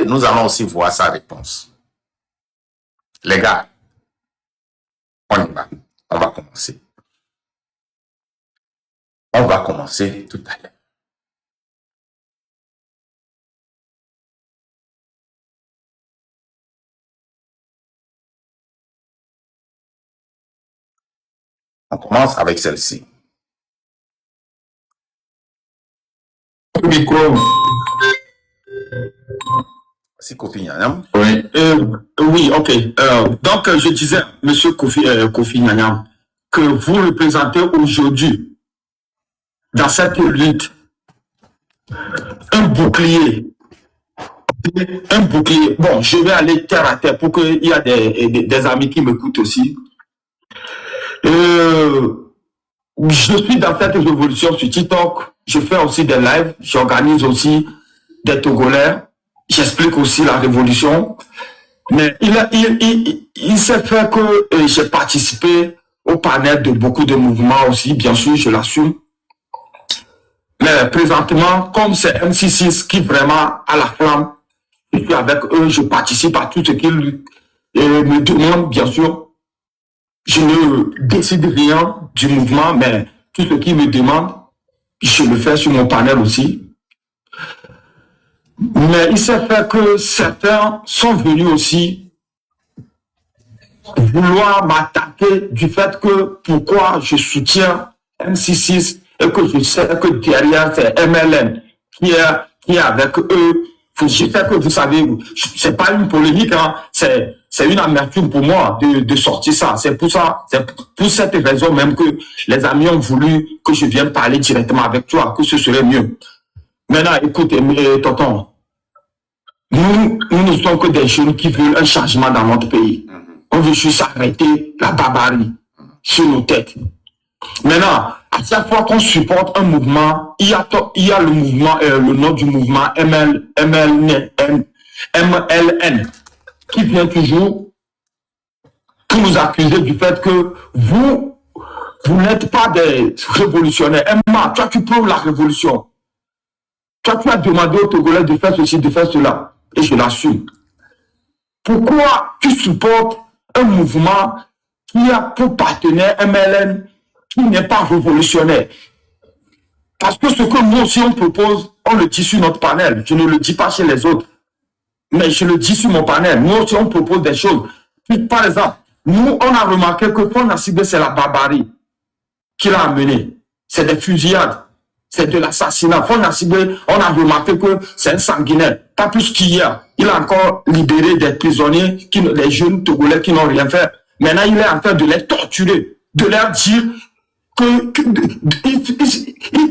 nous allons aussi voir sa réponse. Les gars, on y va. On va commencer. On va commencer tout à l'heure. On commence avec celle-ci. Micro. C'est Kofi Nyanyam. Oui. Oui, ok. Donc, je disais, Monsieur Kofi Nyanyam, que vous représentez aujourd'hui, dans cette lutte, un bouclier. Un bouclier. Bon, je vais aller terre à terre pour qu'il y ait des amis qui m'écoutent aussi. Je suis dans cette révolution sur TikTok. Je fais aussi des lives. J'organise aussi des Togolais. J'explique aussi la révolution. Mais il s'est fait que j'ai participé au panel de beaucoup de mouvements aussi. Bien sûr, je l'assume. Mais présentement, comme c'est MC6 qui vraiment a la flamme, je suis avec eux, je participe à tout ce qu'ils me demandent, bien sûr. Je ne décide rien du mouvement, mais tout ce qu'ils me demandent, je le fais sur mon panel aussi. Mais il s'est fait que certains sont venus aussi vouloir m'attaquer du fait que pourquoi je soutiens MC6 et que je sais que derrière c'est MLN qui est avec eux. Je sais que vous savez, c'est pas une polémique, hein, c'est une amertume pour moi de sortir ça. C'est pour cette raison même que les amis ont voulu que je vienne parler directement avec toi, que ce serait mieux. Maintenant, écoute, tonton, nous ne sommes que des jeunes qui veulent un changement dans notre pays. On veut juste arrêter la barbarie sur nos têtes. Maintenant, à chaque fois qu'on supporte un mouvement, il y a le mouvement, le nom du mouvement MLN, qui vient toujours pour nous accuser du fait que vous n'êtes pas des révolutionnaires. Emma, toi, tu prouves la révolution. Toi, tu as demandé aux Togolais de faire ceci, de faire cela. Et je l'assume. Pourquoi tu supportes un mouvement qui a pour partenaire MLN qui n'est pas révolutionnaire? Parce que ce que nous aussi on propose, on le dit sur notre panel. Je ne le dis pas chez les autres. Mais je le dis sur mon panel. Nous aussi on propose des choses. Puis, par exemple, nous on a remarqué que Fon Nacibé, c'est la barbarie qu'il a amené. C'est des fusillades. C'est de l'assassinat. Fon Nacibé, on a remarqué que c'est un sanguinaire. Pas plus qu'hier. Il a encore libéré des prisonniers, les jeunes Togolais qui n'ont rien fait. Maintenant, il est en train de les torturer, de leur dire il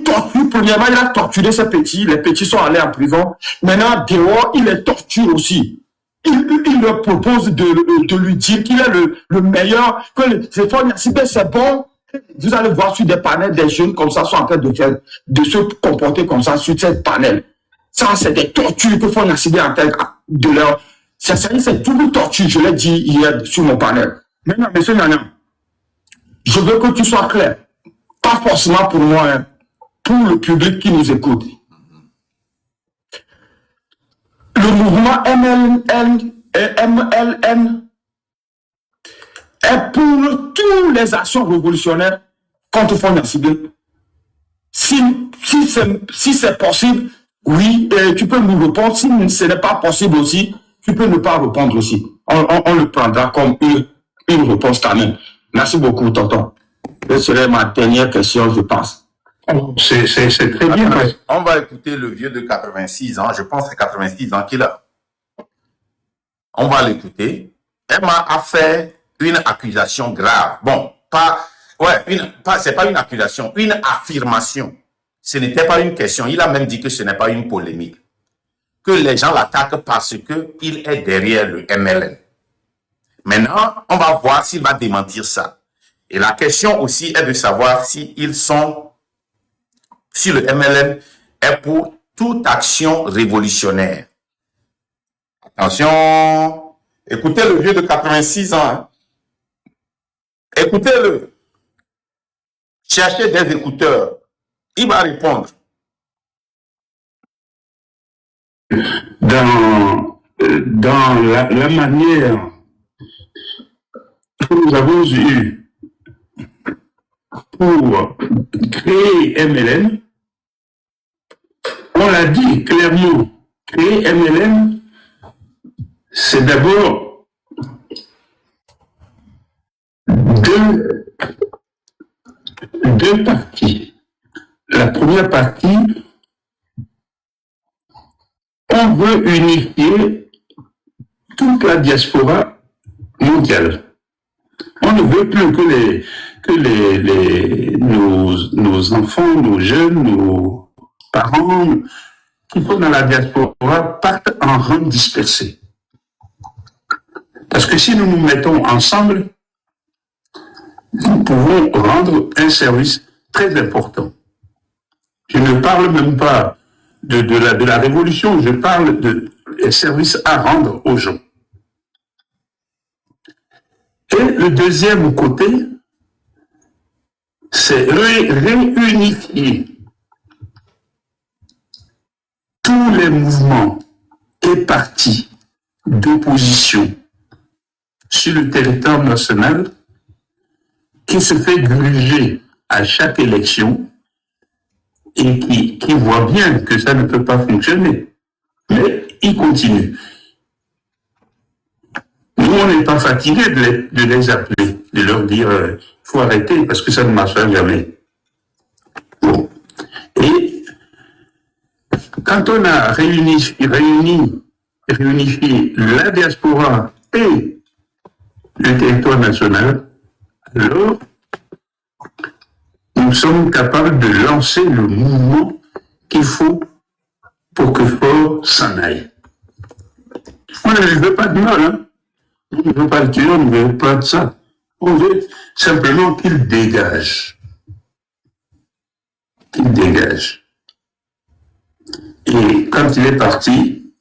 torture. Premièrement, il a torturé ces petits. Les petits sont allés en prison. Maintenant, dehors, il les torture aussi. Il leur propose de lui dire qu'il est le meilleur, que c'est Fon Nacibé, c'est bon. Vous allez voir sur des panels, des jeunes comme ça sont en train de se comporter comme ça sur cette panel. Ça, c'est des tortures que Fon Nacibé en train de leur... C'est double torture, je l'ai dit hier sur mon panel. Maintenant, monsieur Nyanyam, je veux que tu sois clair. Pas forcément pour moi, hein, pour le public qui nous écoute. Le mouvement MLN est pour toutes les actions révolutionnaires contre Fon Nacibé. Si c'est possible, oui, tu peux nous répondre. Si ce n'est pas possible aussi, tu peux ne pas répondre aussi. On le prendra comme une réponse quand même. Merci beaucoup, tonton. Ce serait ma dernière question, je pense. C'est très bien. On va écouter le vieux de 86 ans. Je pense que c'est 86 ans qu'il a. On va l'écouter. Emma a fait une accusation grave. Bon, c'est pas une accusation, une affirmation. Ce n'était pas une question. Il a même dit que ce n'est pas une polémique. Que les gens l'attaquent parce qu'il est derrière le MLN. Maintenant, on va voir s'il va démentir ça. Et la question aussi est de savoir si le MLN est pour toute action révolutionnaire. Attention, écoutez le vieux de 86 ans. Hein. Écoutez-le. Cherchez des écouteurs. Il va répondre. Dans dans la manière que nous avons eue pour créer MLN, on l'a dit clairement, créer MLN, c'est d'abord deux parties. La première partie, on veut unifier toute la diaspora mondiale. On ne veut plus que nos enfants, nos jeunes, nos parents qui sont dans la diaspora partent en rang dispersé. Parce que si nous nous mettons ensemble, nous pouvons rendre un service très important. Je ne parle même pas de la révolution, je parle des services à rendre aux gens. Et le deuxième côté, c'est réunifier tous les mouvements et partis d'opposition sur le territoire national qui se fait gruger à chaque élection et qui voit bien que ça ne peut pas fonctionner. Mais il continue. Nous, on n'est pas fatigué de les appeler, de leur dire il faut arrêter parce que ça ne marchera jamais. Bon. Et quand on a réunifié la diaspora et le territoire national, alors nous sommes capables de lancer le mouvement qu'il faut pour que Faure s'en aille. On ne veut pas de mal, hein. On ne veut pas le tuer, on ne veut pas de ça. On veut simplement qu'il dégage. Qu'il dégage. Et quand il est parti,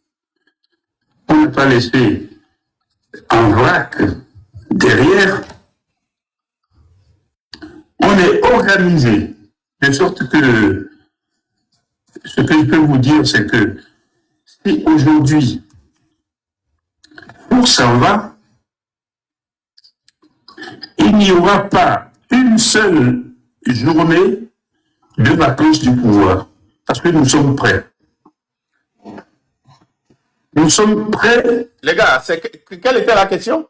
on n'a pas laissé en vrac derrière. On est organisé, de sorte que ce que je peux vous dire, c'est que si aujourd'hui, pour s'en va, il n'y aura pas une seule journée de vacances du pouvoir, parce que nous sommes prêts. Nous sommes prêts. Les gars, quelle était la question?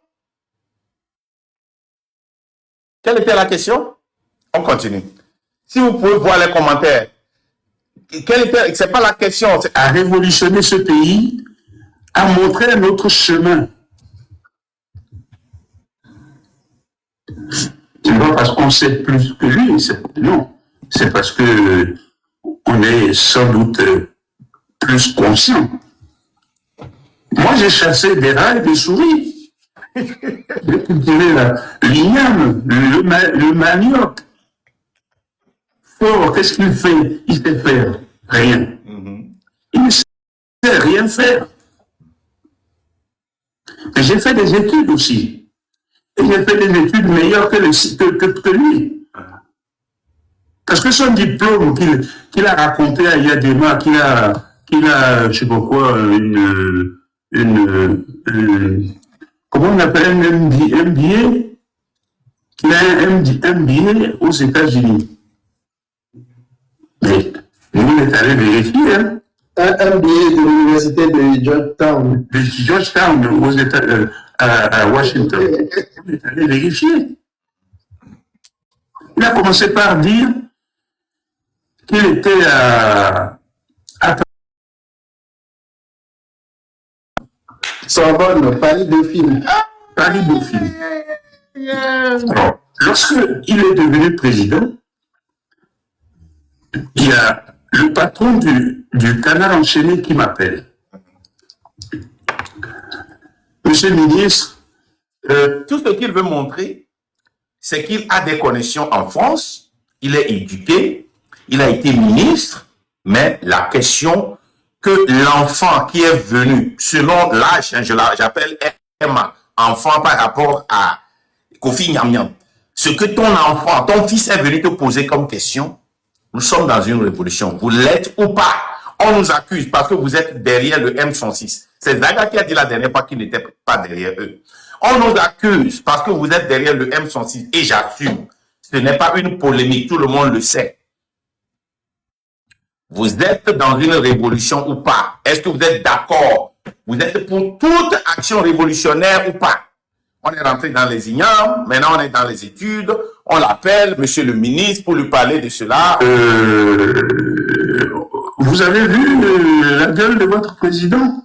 Quelle était la question? On continue. Si vous pouvez voir les commentaires, c'est pas la question. À révolutionner ce pays, à montrer un autre chemin. C'est pas parce qu'on sait plus que lui, non. C'est parce que on est sans doute plus conscient. Moi, j'ai chassé des rats et des souris. J'ai cultivé l'igname, le manioc. Faure, qu'est-ce qu'il fait? Il sait faire rien. Il ne sait rien faire. J'ai fait des études aussi. Et j'ai fait des études meilleures que lui. Parce que son diplôme qu'il a raconté il y a des mois, qu'il a, je sais pas quoi, comment on appelle un MBA? Il a un MBA aux États-Unis. Mais nous, on est allé vérifier, hein. Un MBA de l'université de Georgetown. De Georgetown, aux États, à Washington. On est allé vérifier. Il a commencé par dire qu'il était à Sorbonne, Paris-Dauphine. Paris-Dauphine. Alors, lorsqu'il est devenu président, il y a le patron du Canard enchaîné qui m'appelle. Monsieur le ministre, tout ce qu'il veut montrer, c'est qu'il a des connexions en France, il est éduqué, il a été ministre, mais la question que l'enfant qui est venu, selon l'âge, j'appelle Emma, enfant par rapport à Kofi Nyam, ce que ton enfant, ton fils est venu te poser comme question, nous sommes dans une révolution, vous l'êtes ou pas, On nous accuse parce que vous êtes derrière le M106. C'est Zaga qui a dit la dernière fois qu'il n'était pas derrière eux. On nous accuse parce que vous êtes derrière le M106 et j'assume. Ce n'est pas une polémique, tout le monde le sait. Vous êtes dans une révolution ou pas? Est-ce que vous êtes d'accord? Vous êtes pour toute action révolutionnaire ou pas? On est rentré dans les ignames, maintenant on est dans les études, on l'appelle, monsieur le ministre, pour lui parler de cela. Vous avez vu la gueule de votre président?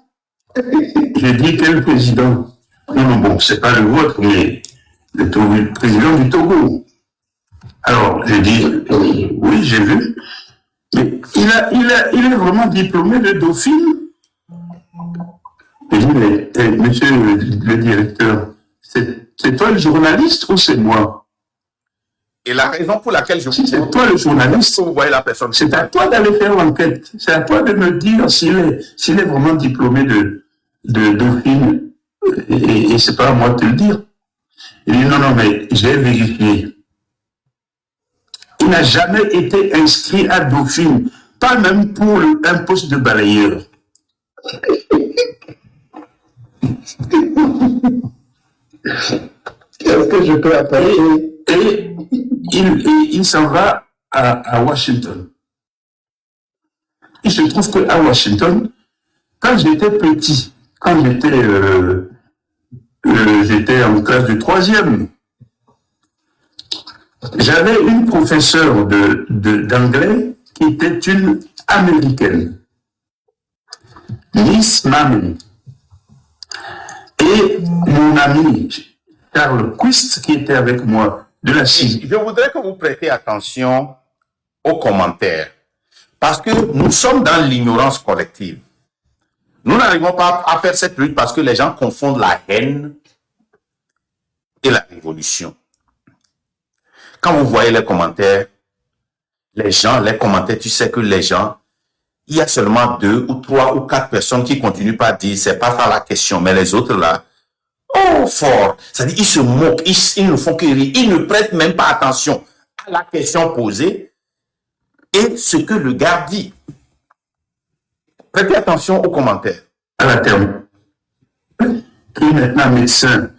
J'ai dit quel président? Non, bon, c'est pas le vôtre, mais le président du Togo. Alors, j'ai dit, oui, j'ai vu. Mais il est vraiment diplômé de Dauphine. J'ai dit, mais monsieur le directeur, c'est toi le journaliste ou c'est moi? Et la raison pour laquelle je Si c'est toi le journaliste, vous voyez la personne. C'est à toi d'aller faire l'enquête. C'est à toi de me dire s'il est vraiment diplômé de Dauphine. Et c'est pas à moi de te le dire. Il dit non, mais j'ai vérifié. Il n'a jamais été inscrit à Dauphine, pas même pour un poste de balayeur. Qu'est-ce que je peux apporter? Et il s'en va à Washington. Il se trouve qu'à Washington, quand j'étais petit, quand j'étais en classe de 3e, j'avais une professeure d'anglais qui était une américaine, Miss Mammon. Et mon ami Charles Quist, qui était avec moi de la CIVI. Je voudrais que vous prêtiez attention aux commentaires, parce que nous sommes dans l'ignorance collective. Nous n'arrivons pas à faire cette lutte parce que les gens confondent la haine et la révolution. Quand vous voyez les commentaires, les commentaires, tu sais que les gens, il y a seulement 2 ou 3 ou 4 personnes qui continuent pas à dire c'est pas ça la question, mais les autres là, oh fort, c'est-à-dire ils se moquent, ils ne font que rire, ils ne prêtent même pas attention à la question posée et ce que le gars dit. Prêtez attention aux commentaires. À la terme, qui est maintenant médecin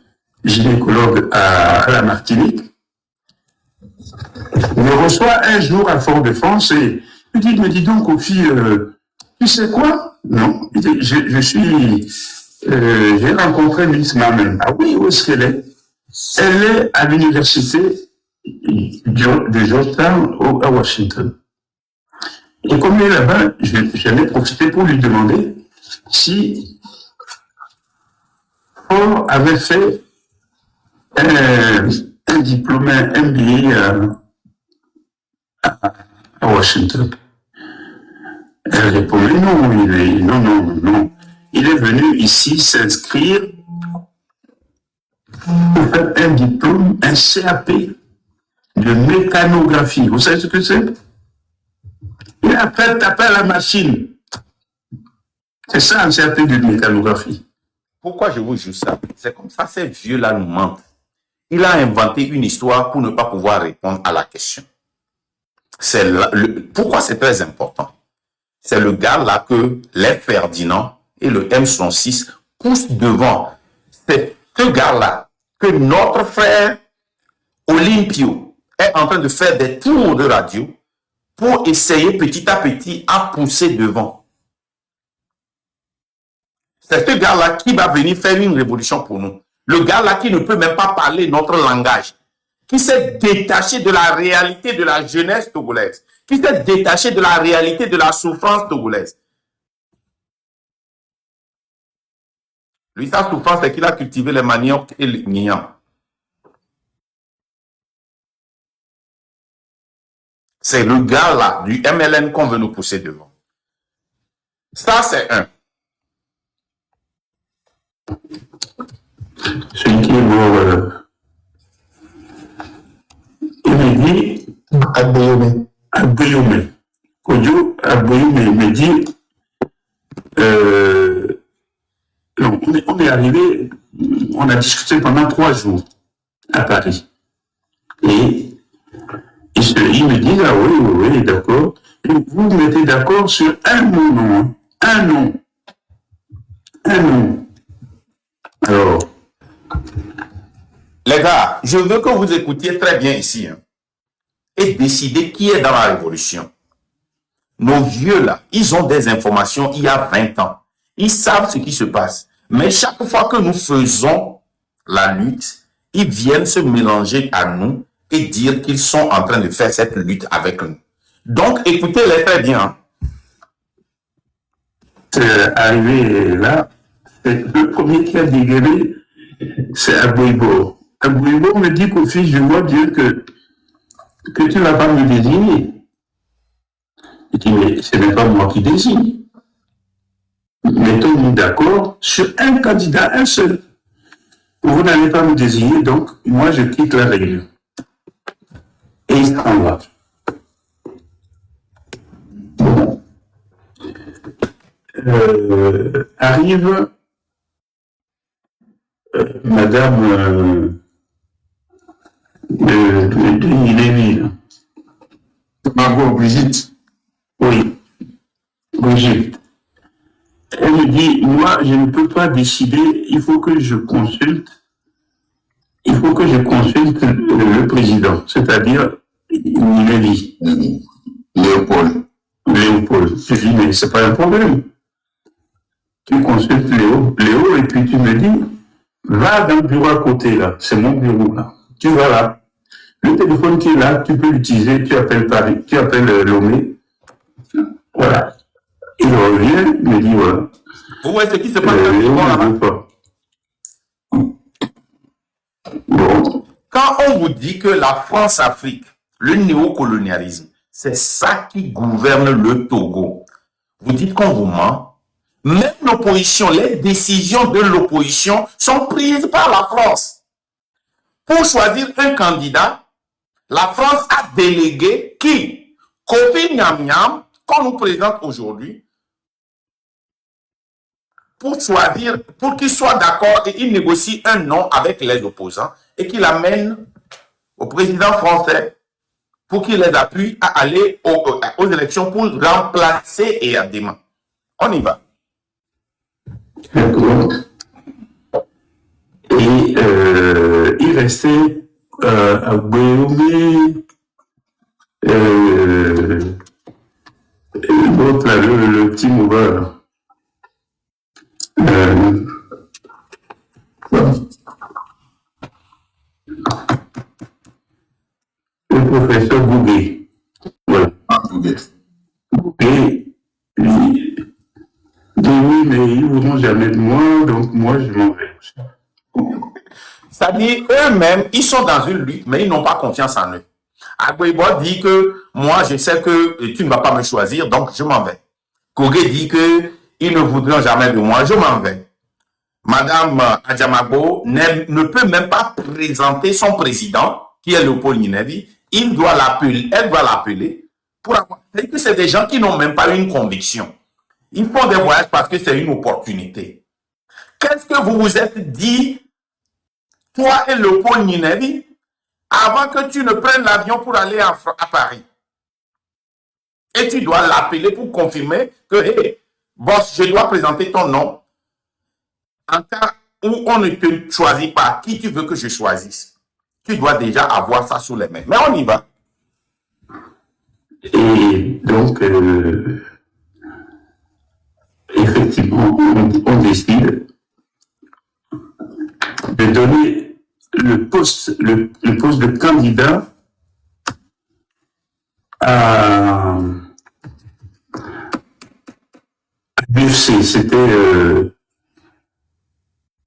gynécologue à la Martinique, me reçoit un jour à Fort-de-France et me dit donc aux filles, tu sais quoi? Non, j'ai rencontré Miss Mammon. Ah oui, où est-ce qu'elle est? Elle est à l'université de Georgetown à Washington. Et comme elle est là-bas, j'en ai profité pour lui demander si Ford avait fait un diplôme MBA à Washington. Elle répondait non. Il est venu ici s'inscrire pour faire un diplôme, un CAP de mécanographie. Vous savez ce que c'est? Et après, taper à la machine. C'est ça un CAP de mécanographie. Pourquoi je vous joue ça? C'est comme ça, ces vieux-là nous mentent. Il a inventé une histoire pour ne pas pouvoir répondre à la question. Pourquoi c'est très important? C'est le gars là que les Ferdinand et le M106 poussent devant. C'est ce gars-là que notre frère Olympio est en train de faire des tours de radio pour essayer petit à petit à pousser devant. C'est ce gars-là qui va venir faire une révolution pour nous. Le gars-là qui ne peut même pas parler notre langage, qui s'est détaché de la réalité de la jeunesse togolaise, qui s'est détaché de la réalité de la souffrance togolaise. Lui, sa souffrance, c'est qu'il a cultivé les maniocs et les niams. C'est le gars-là du MLN qu'on veut nous pousser devant. Ça, c'est un. Celui qui est mort, il me dit, Aboyome. Kodjo, Aboyome me dit, non, on est arrivé, on a discuté pendant 3 jours à Paris. Et il me dit, ah oui, d'accord. et vous vous mettez d'accord sur un nom, hein. Un nom. Un nom. Alors, Les gars, je veux que vous écoutiez très bien ici, hein, et décidez qui est dans la révolution. Nos vieux là, ils ont des informations il y a 20 ans. Ils savent ce qui se passe. Mais chaque fois que nous faisons la lutte, ils viennent se mélanger à nous et dire qu'ils sont en train de faire cette lutte avec nous. Donc, écoutez-les très bien, hein. c'est arrivé là, le premier qui a dégainé, c'est Abouibo. Abouibo me dit qu'au fils, je vois bien que tu ne vas pas me désigner. Il dit, mais ce n'est pas moi qui désigne. Mettons-nous d'accord sur un candidat, un seul. Vous n'allez pas me désigner, donc moi je quitte la réunion. Et il s'en va. Arrive Madame de Lévy. Margot, Brigitte. Oui, Brigitte. Elle me dit, moi, je ne peux pas décider, il faut que je consulte le président, c'est-à-dire Lévy. Léopold. Je dis, mais c'est pas un problème. Tu consultes Léo, et puis tu me dis, va dans le bureau à côté, là. C'est mon bureau, là. Tu vas là. Le téléphone qui est là, tu peux l'utiliser, tu appelles Paris, tu appelles Lomé. Voilà. Il revient, il me dit, voilà. Vous voyez ce qui se passe Léo ne veut pas. Bon. Quand on vous dit que la France-Afrique, le néocolonialisme, c'est ça qui gouverne le Togo, vous dites qu'on vous ment. Même l'opposition, les décisions de l'opposition sont prises par la France. Pour choisir un candidat, la France a délégué qui? Kofi Nyam-Nyam, qu'on nous présente aujourd'hui, pour choisir, pour qu'il soit d'accord et il négocie un nom avec les opposants et qu'il amène au président français pour qu'il les appuie à aller aux élections pour remplacer Eyadema. On y va. D'accord. Et il restait à Guéomé, l'autre là, le petit mouveur. Le professeur Gougué. Voilà. Gougué, lui, dit oui, mais ils ne voudront jamais de moi, donc moi je m'en vais. C'est-à-dire, eux-mêmes, ils sont dans une lutte, mais ils n'ont pas confiance en eux. Agboibo dit que moi, je sais que tu ne vas pas me choisir, donc je m'en vais. Kogé dit que ils ne voudront jamais de moi, je m'en vais. Madame Adjamagbo ne peut même pas présenter son président, qui est Léopold Ninevi. Elle doit l'appeler pour avoir. C'est que c'est des gens qui n'ont même pas une conviction. Ils font des voyages parce que c'est une opportunité. Qu'est-ce que vous vous êtes dit, toi et Léopold Ninevi, avant que tu ne prennes l'avion pour aller à Paris? Et tu dois l'appeler pour confirmer que, hey, boss, je dois présenter ton nom. En cas où on ne te choisit pas, qui tu veux que je choisisse? Tu dois déjà avoir ça sous les mains. Mais on y va. Et donc, effectivement, on décide de donner le poste de candidat à l'UFC.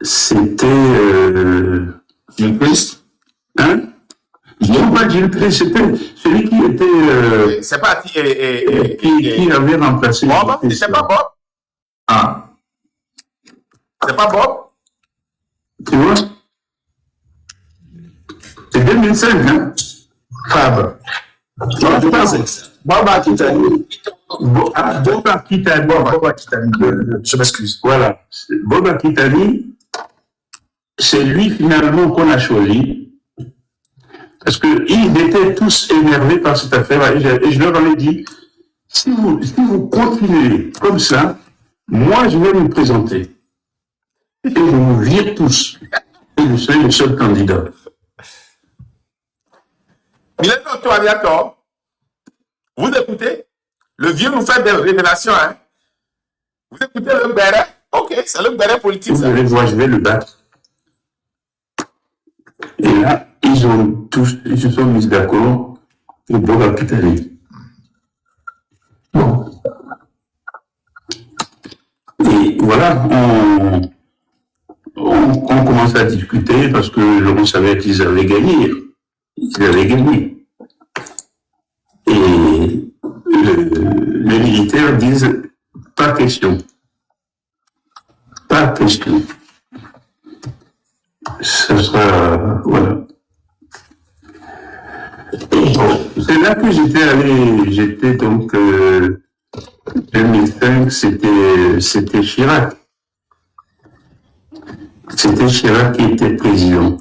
C'était Gilles Christ. hein? Non, pas Gilles Christ, c'était celui qui était C'est pas qui avait remplacé Bob, Gilles Christ, c'est pas là. Bob. Ah. C'est pas Bob. Tu vois? C'est 2005, hein? Fab. Non, je pense. Bob Akitani. Bob Akitani. Bob Akitani. Je m'excuse. Voilà. Bob Akitani, c'est lui finalement qu'on a choisi. Parce qu'ils étaient tous énervés par cette affaire. Et je leur avais dit, si vous continuez comme ça, moi, je vais me présenter. Et je vous vire tous. Et je serai le seul candidat. Milena Toaliator, vous écoutez? Le vieux nous fait des révélations, hein? Vous écoutez le béret? Ok, c'est le béret politique. Vous allez voir, je vais le battre. Et là, ils se sont mis d'accord pour Bob Kitali. Bon. Et voilà, on commence à discuter parce que on savait qu'ils allaient gagner. Ils allaient gagner. Et les militaires disent pas question. Pas question. Ça sera, voilà. Bon, c'est là que j'étais donc, 2005, c'était Chirac. C'était Chirac qui était président.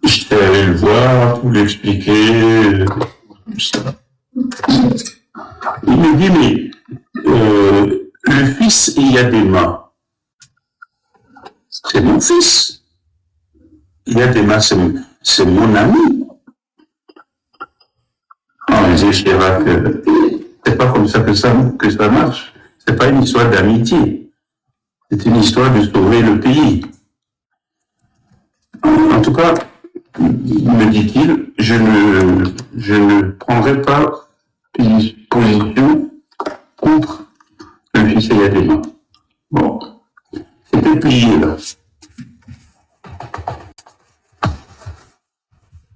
J'étais allé le voir pour lui expliquer. Il me dit, mais le fils Iyadema, c'est mon fils. Iyadema, c'est mon ami. On disait Chirac, c'est pas comme ça que ça marche. C'est pas une histoire d'amitié. C'est une histoire de sauver le pays. En tout cas, me dit-il, je ne prendrai pas une position contre le fils Iyadema. Bon, c'était plié là.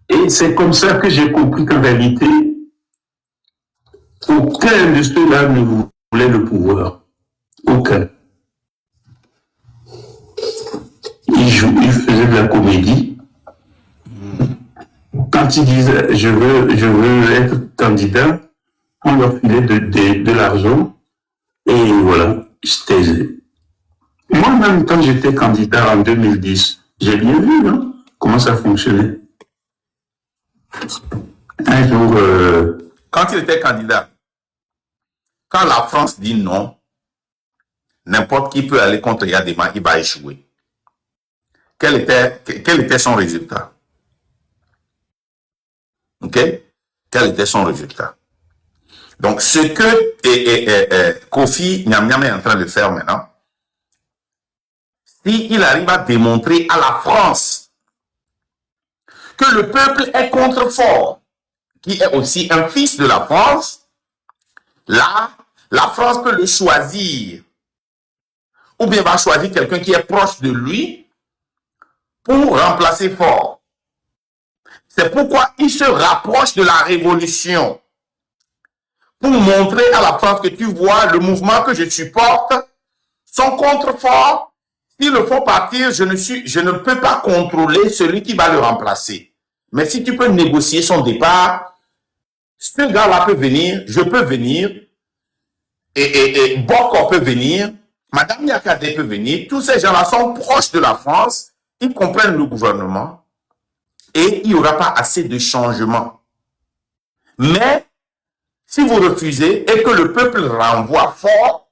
Et c'est comme ça que j'ai compris qu'en réalité, aucun de ceux-là ne voulait le pouvoir. Aucun. Ils faisaient de la comédie. Quand ils disaient je veux être candidat, on leur filait de l'argent et voilà, ils se taisaient. Moi-même, quand j'étais candidat en 2010, j'ai bien vu comment ça fonctionnait. Un jour, quand il était candidat, quand la France dit non, n'importe qui peut aller contre Iyadema, il va échouer. Quel était son résultat? Ok? Quel était son résultat? Donc, ce que Kofi Nyam-Nyam est en train de faire maintenant, s'il arrive à démontrer à la France que le peuple est contrefort, qui est aussi un fils de la France, là, la France peut le choisir. Ou bien va choisir quelqu'un qui est proche de lui pour remplacer Faure. C'est pourquoi il se rapproche de la révolution. Pour montrer à la France que tu vois, le mouvement que je supporte sont contreforts. S'ils le font partir, je ne peux pas contrôler celui qui va le remplacer. Mais si tu peux négocier son départ, ce gars-là peut venir, je peux venir, et Boko peut venir, Madame Yakade peut venir. Tous ces gens-là sont proches de la France, ils comprennent le gouvernement, et il n'y aura pas assez de changements. Mais, si vous refusez et que le peuple renvoie fort,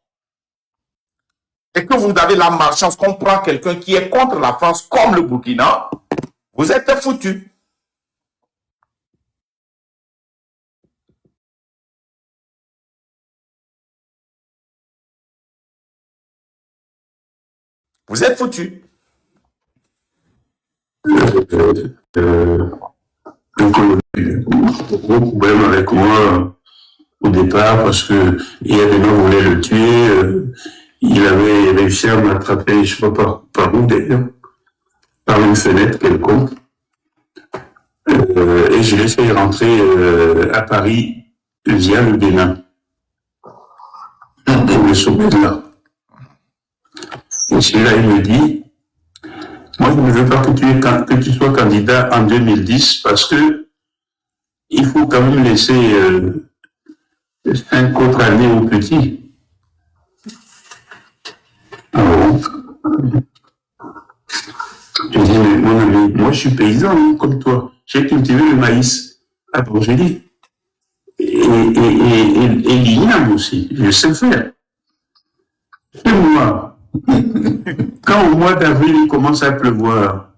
et que vous avez la malchance qu'on prend quelqu'un qui est contre la France comme le Burkina, vous êtes foutus. Vous êtes foutus. Le gros problème avec moi au départ parce que Iyadema voulait le tuer. Il avait réussi à m'attraper, je ne sais pas par où d'ailleurs, par une fenêtre quelconque. Et je l'ai fait rentrer à Paris via le Bénin pour le sauver de là. Et celui-là, il me dit, moi, je ne veux pas que tu sois candidat en 2010 parce que il faut quand même laisser 5 autres années aux petits. Alors, je dis, mais mon ami, moi je suis paysan comme toi, j'ai cultivé le maïs. Ah bon, j'ai dit. Et l'igname aussi. Je sais faire. Chez moi, quand au mois d'avril il commence à pleuvoir,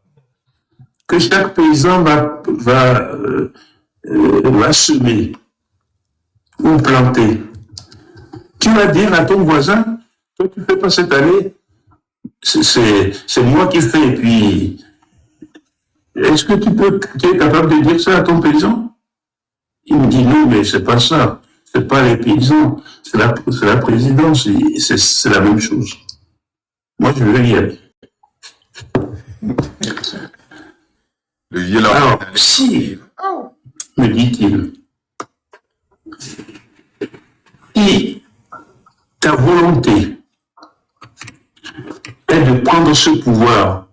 que chaque paysan va semer ou planter, tu vas dire à ton voisin, toi tu fais pas cette année, c'est moi qui fais. Et puis, est-ce que tu es capable de dire ça à ton paysan? Il me dit non, mais c'est pas ça. C'est pas les paysans, c'est la présidence, c'est la même chose. Moi, je veux y aller. Le vieux Alors, si, me dit-il, si ta volonté est de prendre ce pouvoir